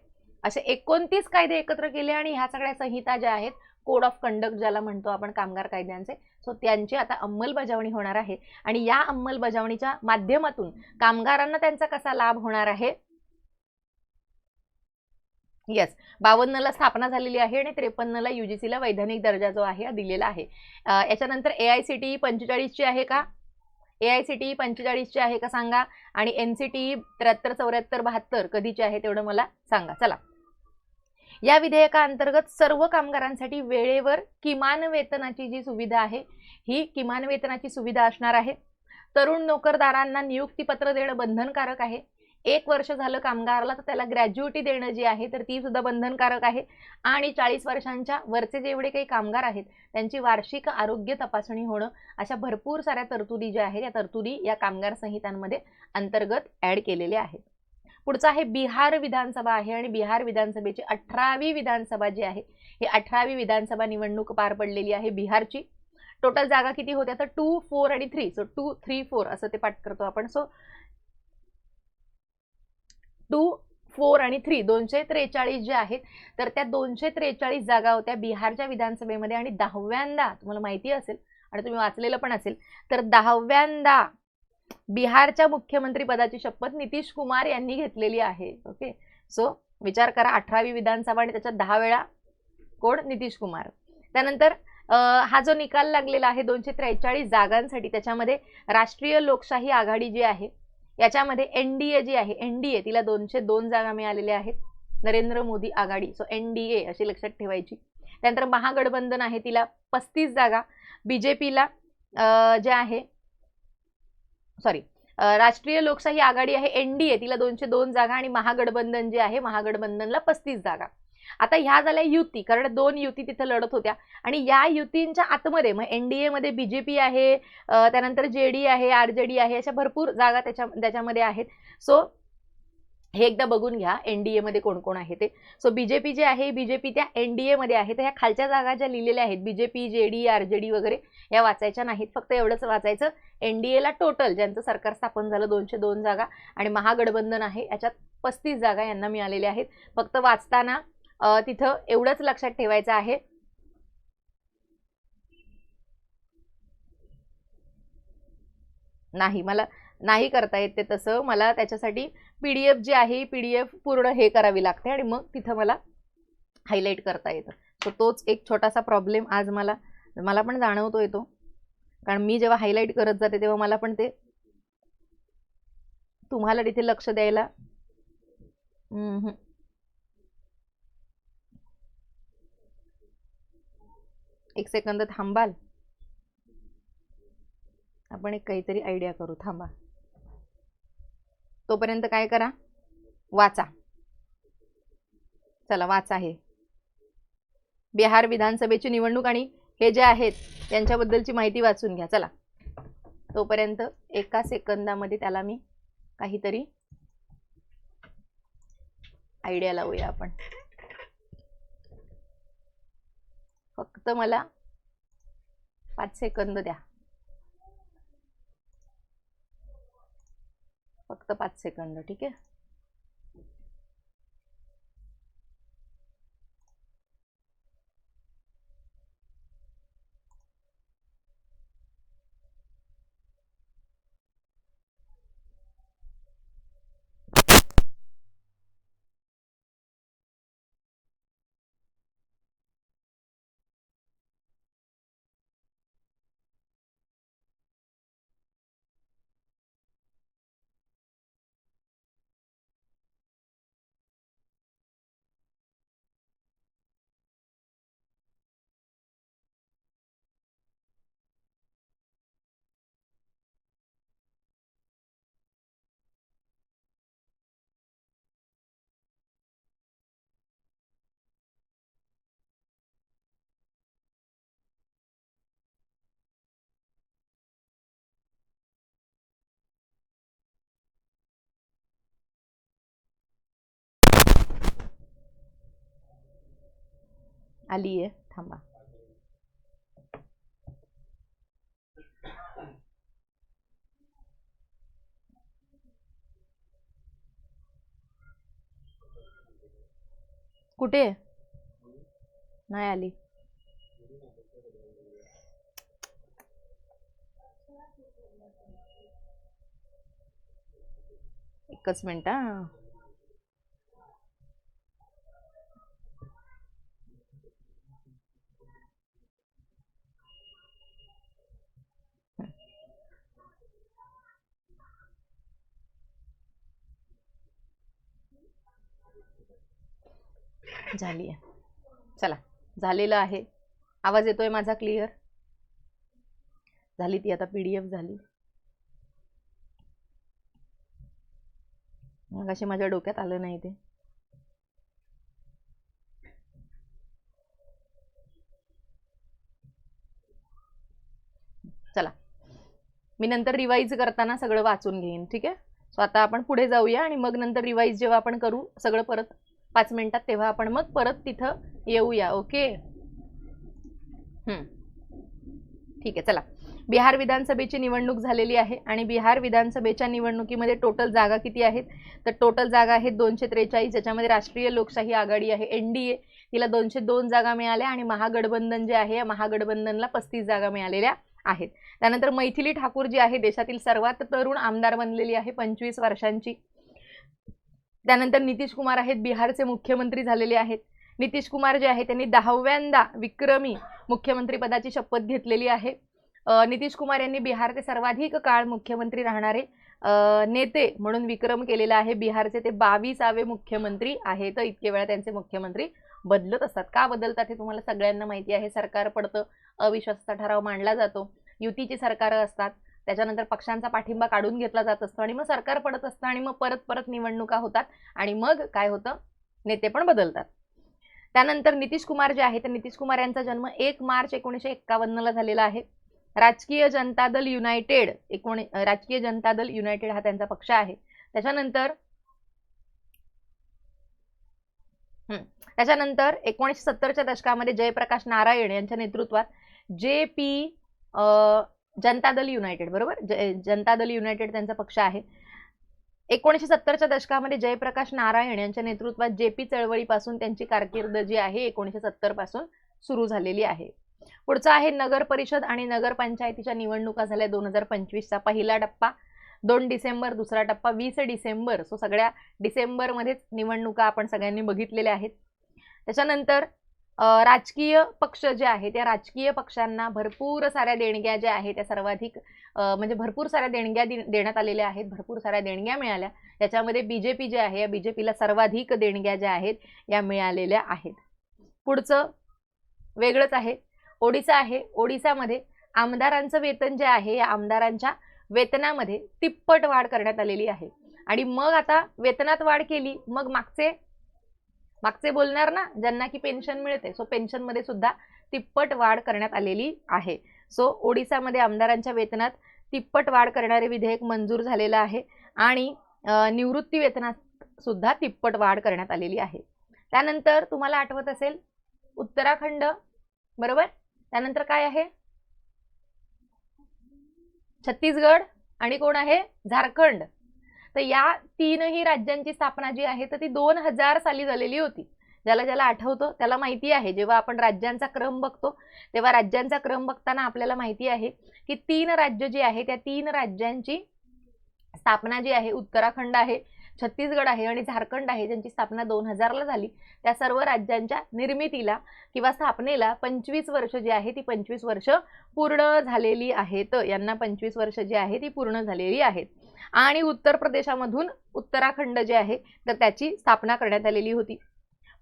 असे 29 कायदे एकत्र केले आणि ह्या सगळ्या संहिता ज्या आहेत कोड ऑफ कंडक्ट ज्याला म्हणतो आपण कामगार कायद्यांचे, सो त्यांची आता अंमलबजावणी होणार आहे. आणि या अंमलबजावणीच्या माध्यमातून कामगारांना त्यांचा कसा लाभ होणार आहे? येस, 52ला स्थापना झालेली आहे आणि 53ला UGCला वैधानिक दर्जा जो आहे दिलेला आहे. याच्यानंतर AICTE 45ची आहे का? AICTE 45ची आहे का सांगा. आणि NCTE 73, 74, 72 कधीची आहे तेवढं मला सांगा. चला, या विधेयकाअंतर्गत सर्व कामगारांसाठी वेळेवर किमान वेतनाची जी सुविधा आहे ही किमान वेतनाची सुविधा असणार आहे. तरुण नोकरदारांना नियुक्तीपत्र देणं बंधनकारक आहे. 1 वर्ष झालं कामगाराला तर त्याला ग्रॅज्युइटी देणं जी आहे तर ती सुद्धा बंधनकारक आहे. आणि 40 वर्षांच्या वरचे जेवढे काही कामगार आहेत त्यांची वार्षिक आरोग्य तपासणी होणं, अशा भरपूर साऱ्या तरतुदी ज्या आहेत या तरतुदी या कामगार संहितांमध्ये अंतर्गत ऍड केलेल्या आहेत. पुढचं आहे बिहार विधानसभा आहे आणि बिहार विधानसभेची 18वी विधानसभा जी आहे ही 18वी विधानसभा निवडणूक पार पडलेली आहे बिहारची. टोटल जागा किती होत्या तर 2, 4 आणि 3. सो 2, 3, 4 असं ते पाठ करतो आपण. सो 2, 4 आणि 3 243 जे आहेत तर त्या 243 जागा होत्या बिहारच्या विधानसभेमध्ये. आणि 10व्यांदा तुम्हाला माहिती असेल आणि तुम्ही वाचलेलं पण असेल तर 10व्यांदा बिहारच्या मुख्यमंत्री पदाची शपथ नितीश कुमार यांनी घेतलेली आहे. ओके. सो विचार करा, 18वी विधानसभा आणि त्याच्यात 10 वेळा कोण? नितीश कुमार. त्यानंतर हा जो निकाल लागलेला आहे 243 जागांसाठी त्याच्यामध्ये राष्ट्रीय लोकशाही आघाडी जी आहे याच्यामध्ये NDA जी आहे NDA तिला 202 जागा मिळालेल्या आहेत. नरेंद्र मोदी आघाडी, सो NDA अशी लक्षात ठेवायची. त्यानंतर महागठबंधन आहे तिला 35 जागा, BJPला जे आहे सॉरी राष्ट्रीय लोकशाही आघाडी आहे एनडीए, तिला 202 जागा आणि महागठबंधन जे आहे महागठबंधनला 35 जागा. आता ह्या झाल्या युती, कारण 2 युती तिथे लढत होत्या आणि या युतींच्या आतमध्ये मग एनडीए मध्ये बीजेपी आहे, त्यानंतर जेडी आहे, आरजेडी आहे, अशा भरपूर जागा त्याच्यामध्ये आहेत. सो हे एकदा बघून घ्या एनडीए मध्ये कोण कोण आहे ते. सो बीजेपी जे आहे बीजेपी त्या एनडीए मध्ये आहे. तर ह्या खालच्या जागा ज्या लिहिलेल्या आहेत बीजेपी, जेडी, आरजेडी वगैरे या वाचायच्या नाहीत, फक्त एवढंच वाचायचं एनडीए ला टोटल ज्यांचं सरकार स्थापन झालं 202 जागा आणि महागठबंधन आहे याच्यात 35 जागा यांना मिळालेल्या आहेत. फक्त वाचताना तिथं एवढंच लक्षात ठेवायचं आहे नाही मला नाही करता येत ते तसं, मला त्याच्यासाठी पीडीएफ जी आहे पीडीएफ पूर्ण हे करावी लागते आणि मग तिथं मला हायलाईट करता येतं. सो तोच एक छोटासा प्रॉब्लेम आज मला पण जाणवतो येतो, कारण मी जेव्हा हायलाईट करत जाते तेव्हा मला पण ते तुम्हाला तिथे लक्ष द्यायला एक सेकंद थांबाल, आपण एक काहीतरी आयडिया करू, थांबा. तोपर्यंत काय करा, वाचा. चला वाचा. हे बिहार विधानसभेची निवडणूक आणि हे जे आहेत त्यांच्याबद्दलची माहिती वाचून घ्या. चला तोपर्यंत एका सेकंदामध्ये त्याला मी काहीतरी आयडिया लावूया आपण. फक्त मला 5 सेकंद द्या, फक्त 5 सेकंद. ठीक आहे. आली आहे, थांबा. कुठे नाही आली? एकच मिनिट. झाली आहे. चला झालेलं आहे. आवाज येतोय माझा क्लिअर? झाली ती आता पीडीएफ झाली. मग असे माझ्या डोक्यात आलं नाही ते. चला मी नंतर रिवाइज करताना सगळं वाचून घेईन. ठीक आहे. सो आता आपण पुढे जाऊया आणि मग नंतर रिवाइज जेव्हा आपण करू सगळं परत 5 मिनिटात तेव्हा आपण मग परत तिथं येऊया. ओके. ठीक आहे. चला बिहार विधानसभेची निवडणूक झालेली आहे आणि बिहार विधानसभेच्या निवडणुकीमध्ये टोटल जागा किती आहेत तर टोटल जागा आहेत 243, ज्याच्यामध्ये राष्ट्रीय लोकशाही आघाडी आहे एनडीए, तिला 202 जागा मिळाल्या आणि महागठबंधन जे आहे या महागठबंधनला 35 जागा मिळालेल्या आहेत. त्यानंतर मैथिली ठाकूर जी आहे देशातील सर्वात तरुण आमदार बनलेली आहे 25 वर्षांची. त्यानंतर नितीश कुमार आहेत बिहारचे मुख्यमंत्री झालेले आहेत. नितीश कुमार जे आहे त्यांनी 10व्यांदा विक्रमी मुख्यमंत्री पदाची शपथ घेतलेली आहे. नितीश कुमार यांनी बिहारचे सर्वाधिक काळ मुख्यमंत्री राहणारे नेते म्हणून विक्रम केलेला आहे. बिहारचे ते 22वे मुख्यमंत्री आहेत. इतके वेळा त्यांचे मुख्यमंत्री बदलत असतात. का बदलतात हे तुम्हाला सगळ्यांना माहिती आहे. सरकार पडतं, अविश्वासाचा ठराव मांडला जातो, युतीची सरकारं असतात, त्याच्यानंतर पक्षांचा पाठिंबा काढून घेतला जात असतो आणि मग सरकार पडत असतं आणि मग परत परत निवडणुका होतात आणि मग काय होतं, नेते पण बदलतात. त्यानंतर नितीश कुमार जे आहे तर नितीश कुमार यांचा जन्म 1 मार्च 1951 झालेला आहे. राजकीय जनता दल युनायटेड राजकीय जनता दल युनायटेड हा त्यांचा पक्ष आहे. त्याच्यानंतर 1970च्या दशकामध्ये जयप्रकाश नारायण यांच्या नेतृत्वात JP जनता दल युनायटेड, बरोबर, जनता दल युनायटेड त्यांचा पक्ष आहे. 1970च्या दशकामध्ये जयप्रकाश नारायण यांच्या नेतृत्वात JP चळवळीपासून त्यांची कारकीर्द जी आहे 1970 पासून सुरू झालेली आहे. पुढचा आहे नगर परिषद आणि नगरपंचायतीच्या निवडणुका झाल्या 2025चा पहिला टप्पा 2 डिसेंबर, दुसरा टप्पा 20 डिसेंबर. सो सगळ्या डिसेंबरमध्येच निवडणुका आपण सगळ्यांनी बघितलेल्या आहेत. त्याच्यानंतर राजकीय पक्ष जे आहे त्या राजकीय पक्षांना भरपूर साऱ्या देणग्या ज्या आहेत त्या सर्वाधिक म्हणजे भरपूर साऱ्या देणग्या देण्यात आलेल्या आहेत, भरपूर साऱ्या देणग्या मिळाल्या. त्याच्यामध्ये BJP जे आहे या BJPला सर्वाधिक देणग्या ज्या आहेत या मिळालेल्या आहेत. पुढचं वेगळंच आहे, ओडिसा आहे. ओडिसामध्ये आमदारांचं वेतन जे आहे या आमदारांच्या वेतनामध्ये तिप्पट वाढ करण्यात आलेली आहे. आणि मग आता वेतनात वाढ केली, मग मागचे बोलणार ना, ज्यांना की पेन्शन मिळते, सो पेन्शनमध्ये सुद्धा तिप्पट वाढ करण्यात आलेली आहे. सो ओडिसामध्ये आमदारांच्या वेतनात तिप्पट वाढ करणारे विधेयक मंजूर झालेलं आहे आणि निवृत्ती वेतनात सुद्धा तिप्पट वाढ करण्यात आलेली आहे. त्यानंतर तुम्हाला आठवत असेल उत्तराखंड, बरोबर, त्यानंतर काय आहे छत्तीसगड आणि कोण आहे झारखंड. तर या तीनही राज्यांची स्थापना जी आहे तर ती 2000 साली झालेली होती. ज्याला आठवतं त्याला माहिती आहे. जेव्हा आपण राज्यांचा क्रम बघतो तेव्हा राज्यांचा क्रम बघताना आपल्याला माहिती आहे की 3 राज्य जी आहे त्या 3 राज्यांची स्थापना जी आहे उत्तराखंड आहे, छत्तीसगड आहे आणि झारखंड आहे, ज्यांची स्थापना 2000ला झाली. त्या सर्व राज्यांच्या निर्मितीला किंवा स्थापनेला 25 वर्ष जी आहे ती 25 वर्ष पूर्ण झालेली आहेत. यांना 25 वर्ष जी आहे ती पूर्ण झालेली आहेत. आणि उत्तर प्रदेशामधून उत्तराखंड जे आहे तर त्याची स्थापना करण्यात आलेली होती.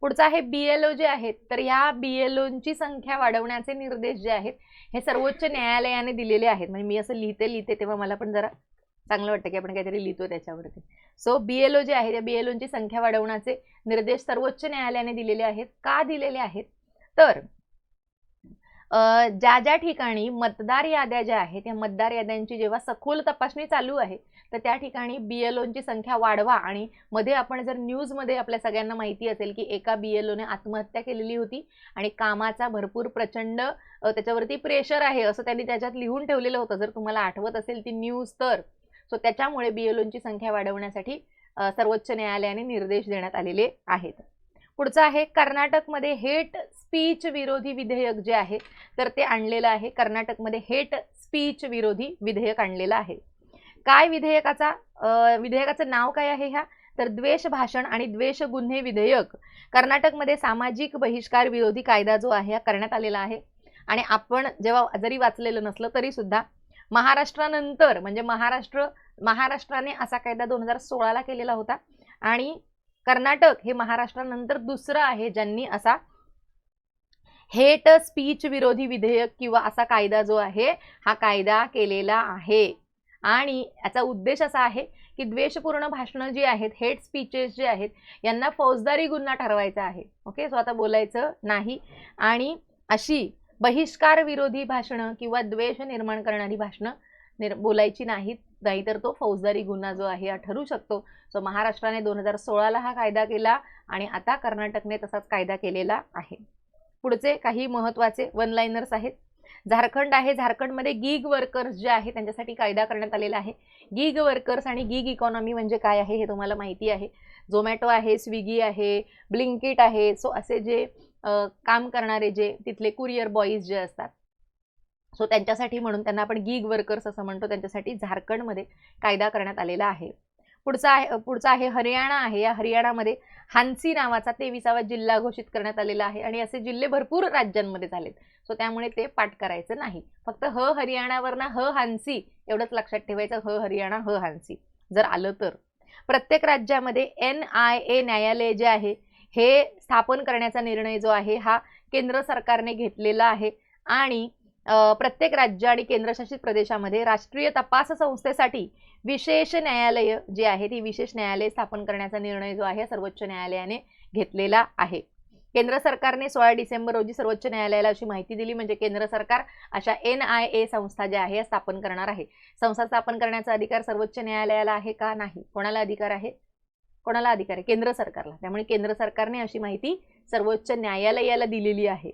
पुढचा आहे BLO जे आहेत तर या BLOंची संख्या वाढवण्याचे निर्देश जे आहेत हे सर्वोच्च न्यायालयाने दिलेले आहेत. म्हणजे मी असं लिहिते तेव्हा मला पण जरा चांगलं वाटतं की आपण काहीतरी लिहितो त्याच्यावरती. सो BLO जे आहे त्या BLOंची संख्या वाढवण्याचे निर्देश सर्वोच्च न्यायालयाने दिलेले आहेत. का दिलेले आहेत तर ज्या ठिकाणी मतदार याद्या ज्या आहेत त्या मतदार याद्यांची जेव्हा सखोल तपासणी चालू आहे तर त्या ठिकाणी BLOंची संख्या वाढवा. आणि मध्ये आपण जर न्यूजमध्ये आपल्या सगळ्यांना माहिती असेल की एका BLOने आत्महत्या केलेली होती आणि कामाचा भरपूर प्रचंड त्याच्यावरती प्रेशर आहे असं त्यांनी त्याच्यात लिहून ठेवलेलं होतं, जर तुम्हाला आठवत असेल ती न्यूज तर. सो त्याच्यामुळे BLOंची संख्या वाढवण्यासाठी सर्वोच्च न्यायालयाने निर्देश देण्यात आलेले आहेत. पुढचं आहे कर्नाटकमध्ये हेट स्पीच विरोधी विधेयक जे आहे तर ते आणलेलं आहे. कर्नाटकमध्ये हेट स्पीच विरोधी विधेयक आणलेलं आहे. काय विधेयकाचं नाव काय आहे ह्या तर द्वेष भाषण आणि द्वेष गुन्हे विधेयक. कर्नाटकमध्ये सामाजिक बहिष्कार विरोधी कायदा जो आहे हा करण्यात आलेला आहे. आणि आपण जेव्हा जरी वाचलेलं नसलं तरी सुद्धा महाराष्ट्रानंतर म्हणजे महाराष्ट्राने असा कायदा 2016ला केलेला होता आणि कर्नाटक हे महाराष्ट्रानंतर दुसरं आहे ज्यांनी असा हेट स्पीच विरोधी विधेयक किंवा असा कायदा जो आहे हा कायदा केलेला आहे. आणि याचा उद्देश असा आहे की द्वेषपूर्ण भाषणं जी आहेत, हेट स्पीचेस जे आहेत यांना फौजदारी गुन्हा ठरवायचा आहे. ओके, सो आता बोलायचं नाही. आणि अशी बहिष्कार विरोधी भाषणं किंवा द्वेष निर्माण करणारी भाषणं बोलायची नाहीत, नाहीतर तो फौजदारी गुन्हा जो आहे हा ठरू शकतो. सो महाराष्ट्राने 2016ला हा कायदा केला आणि आता कर्नाटकने तसाच कायदा केलेला आहे. पुढचे काही महत्त्वाचे वन लाइनर्स आहेत. झारखंड आहे. झारखंडमध्ये गिग वर्कर्स जे आहे त्यांच्यासाठी कायदा करण्यात आलेला आहे. गिग वर्कर्स आणि गिग इकॉनॉमी म्हणजे काय आहे हे तुम्हाला माहिती आहे. झोमॅटो आहे, स्विगी आहे, ब्लिंकिट आहे. सो असे जे काम करणारे जे तिथले कुरिअर बॉईज जे असतात सो त्यांच्यासाठी म्हणून त्यांना आपण गिग वर्कर्स असं म्हणतो, त्यांच्यासाठी झारखंडमध्ये कायदा करण्यात आलेला आहे. पुढचा आहे हरियाणा आहे. या हरियाणामध्ये हान्सी नावाचा 23वा जिल्हा घोषित करण्यात आलेला आहे आणि असे जिल्हे भरपूर राज्यांमध्ये झालेत. सो त्यामुळे ते पाठ करायचं नाही, फक्त हरियाणावरनं हान्सी एवढंच लक्षात ठेवायचं. हरियाणा हान्सी जर आलं तर. प्रत्येक राज्यामध्ये NIA न्यायालय जे आहे हे स्थापन करण्याचा निर्णय जो आहे हा केंद्र सरकारने घेतलेला आहे. आणि प्रत्येक राज्य आणि केंद्रशासित प्रदेशामध्ये राष्ट्रीय तपास संस्थेसाठी विशेष न्यायालय जे आहे ती विशेष न्यायालय स्थापन करण्याचा निर्णय जो आहे सर्वोच्च न्यायालयाने घेतलेला आहे. केंद्र सरकारने 16 डिसेंबर रोजी सर्वोच्च न्यायालयाला अशी माहिती दिली, म्हणजे केंद्र सरकार अशा NIA संस्था ज्या आहे स्थापन करणार आहे. संस्था स्थापन करण्याचा अधिकार सर्वोच्च न्यायालयाला आहे का? नाही. कोणाला अधिकार आहे? कोणाला अधिकार आहे? केंद्र सरकारला. त्यामुळे केंद्र सरकारने अशी माहिती सर्वोच्च न्यायालयाला दिलेली आहे.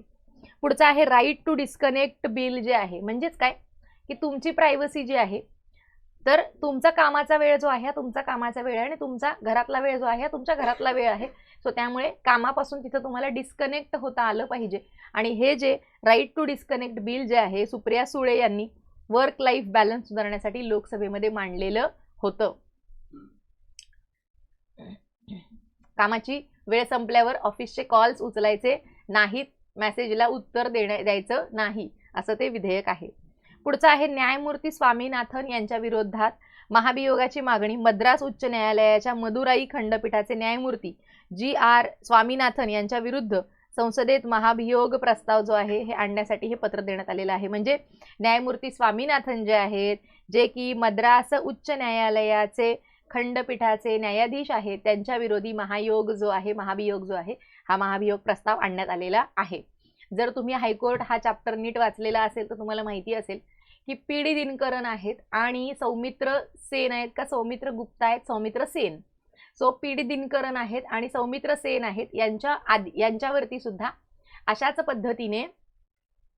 पुढचा आहे राईट टू डिस्कनेक्ट बिल जे आहे, म्हणजेच काय की तुमची प्रायव्हसी जी आहे, तर तुमचा कामाचा वेळ जो आहे तुमचा कामाचा वेळ आहे आणि तुमचा घरातला वेळ जो आहे तुमच्या घरातला वेळ आहे. सो त्यामुळे कामापासून तिथं तुम्हाला डिस्कनेक्ट होता आलं पाहिजे. आणि हे जे राईट टू डिस्कनेक्ट बिल जे आहे सुप्रिया सुळे यांनी वर्क लाईफ बॅलन्स सुधारण्यासाठी लोकसभेमध्ये मांडलेलं होतं. कामाची वेळ संपल्यावर ऑफिसचे कॉल्स उचलायचे नाहीत, मेसेजला उत्तर द्यायचं नाही, असं ते विधेयक आहे. पुढचं आहे न्यायमूर्ती स्वामीनाथन यांच्या विरोधात महाभियोगाची मागणी. मद्रास उच्च न्यायालयाच्या मदुराई खंडपीठाचे न्यायमूर्ती GR स्वामीनाथन यांच्या विरुद्ध संसदेत महाभियोग प्रस्ताव जो आहे हे आणण्यासाठी हे पत्र देण्यात आलेलं आहे. म्हणजे न्यायमूर्ती स्वामीनाथन जे आहेत, जे की मद्रास उच्च न्यायालयाचे खंडपीठाचे न्यायाधीश आहेत, त्यांच्या विरोधी महाभियोग जो आहे हा महाभियोग प्रस्ताव आणण्यात आलेला आहे. जर तुम्ही हायकोर्ट हा चॅप्टर नीट वाचलेला असेल तर तुम्हाला माहिती असेल की PD दिनकरन आहेत आणि सौमित्र सेन आहेत का सौमित्र गुप्ता आहेत, सौमित्र सेन. सो PD दिनकरन आहेत आणि सौमित्र सेन आहेत, यांच्यावरती सुद्धा अशाच पद्धतीने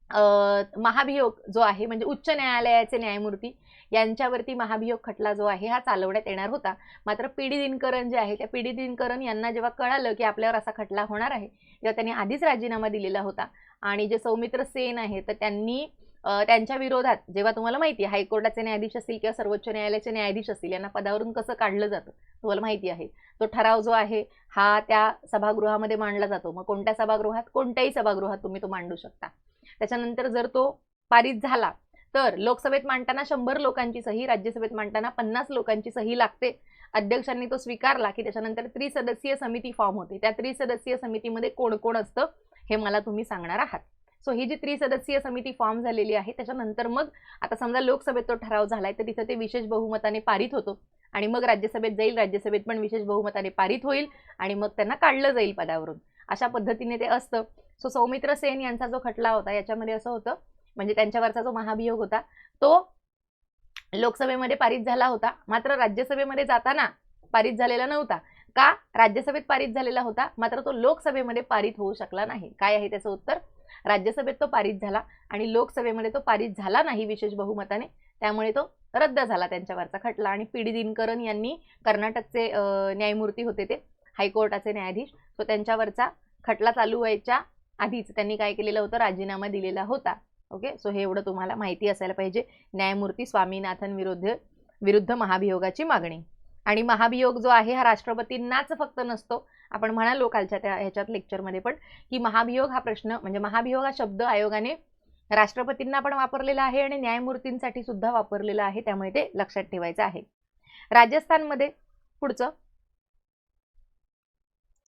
महाभियोग जो आहे म्हणजे उच्च न्यायालयाचे न्यायमूर्ती यांच्यावरती महाभियोग खटला जो आहे हा चालवण्यात येणार होता. मात्र PD दिनकरन जे आहे त्या PD दिनकरन यांना जेव्हा कळालं की आपल्यावर असा खटला होणार आहे तेव्हा त्यांनी आधीच राजीनामा दिलेला होता. आणि जे सौमित्र सेन आहे तर त्यांनी त्यांच्या विरोधात, जेव्हा तुम्हाला माहिती आहे हायकोर्टाचे न्यायाधीश असतील किंवा सर्वोच्च न्यायालयाचे न्यायाधीश असतील यांना पदावरून कसं काढलं जातं तुम्हाला माहिती आहे. तो ठराव जो आहे हा त्या सभागृहामध्ये मांडला जातो. मग कोणत्या सभागृहात? कोणत्याही सभागृहात तुम्ही तो मांडू शकता. त्याच्यानंतर जर तो पारित झाला तर लोकसभेत मांडताना 100 लोकांची सही, राज्यसभेत मांडताना 50 लोकांची सही लागते. अध्यक्षांनी तो स्वीकारला की त्याच्यानंतर त्रिसदस्यीय समिती फॉर्म होते. त्या त्रिसदस्यीय समितीमध्ये कोण कोण असतं हे मला तुम्ही सांगणार आहात. सो ही जी त्रिसदस्यीय समिती फॉर्म झालेली आहे त्याच्यानंतर मग आता समजा लोकसभेत तो ठराव झालाय तर तिथं ते विशेष बहुमताने पारित होतो आणि मग राज्यसभेत जाईल, राज्यसभेत पण विशेष बहुमताने पारित होईल आणि मग त्यांना काढलं जाईल पदावरून. अशा पद्धतीने ते असतं. सो सौमित्र सेन यांचा जो खटला होता याच्यामध्ये असं होतं, म्हणजे त्यांच्यावरचा जो महाभियोग होता तो लोकसभेमध्ये पारित झाला होता, मात्र राज्यसभेमध्ये जाताना पारित झालेला नव्हता. का? राज्यसभेत पारित झालेला होता मात्र तो लोकसभेमध्ये पारित होऊ शकला नाही. काय आहे त्याचं उत्तर? राज्यसभेत तो पारित झाला आणि लोकसभेमध्ये तो पारित झाला नाही विशेष बहुमताने, त्यामुळे तो रद्द झाला त्यांच्यावरचा खटला. आणि PD दिनकरन यांनी कर्नाटकचे न्यायमूर्ती होते ते हायकोर्टाचे न्यायाधीश, सो त्यांच्यावरचा खटला चालू व्हायच्या आधीच त्यांनी काय केलेलं होतं? राजीनामा दिलेला होता. ओके, सो हे एवढं तुम्हाला माहिती असायला पाहिजे. न्यायमूर्ती स्वामीनाथन विरुद्ध महाभियोगाची मागणी. आणि महाभियोग जो आहे हा राष्ट्रपतींनाच फक्त नसतो. आपण म्हणालो कालच्या त्या ह्याच्यात लेक्चरमध्ये पण की महाभियोग हा प्रश्न म्हणजे महाभियोग हा शब्द आयोगाने राष्ट्रपतींना पण वापरलेला आहे आणि न्यायमूर्तींसाठी सुद्धा वापरलेला आहे, त्यामुळे ते लक्षात ठेवायचं आहे. राजस्थानमध्ये पुढचं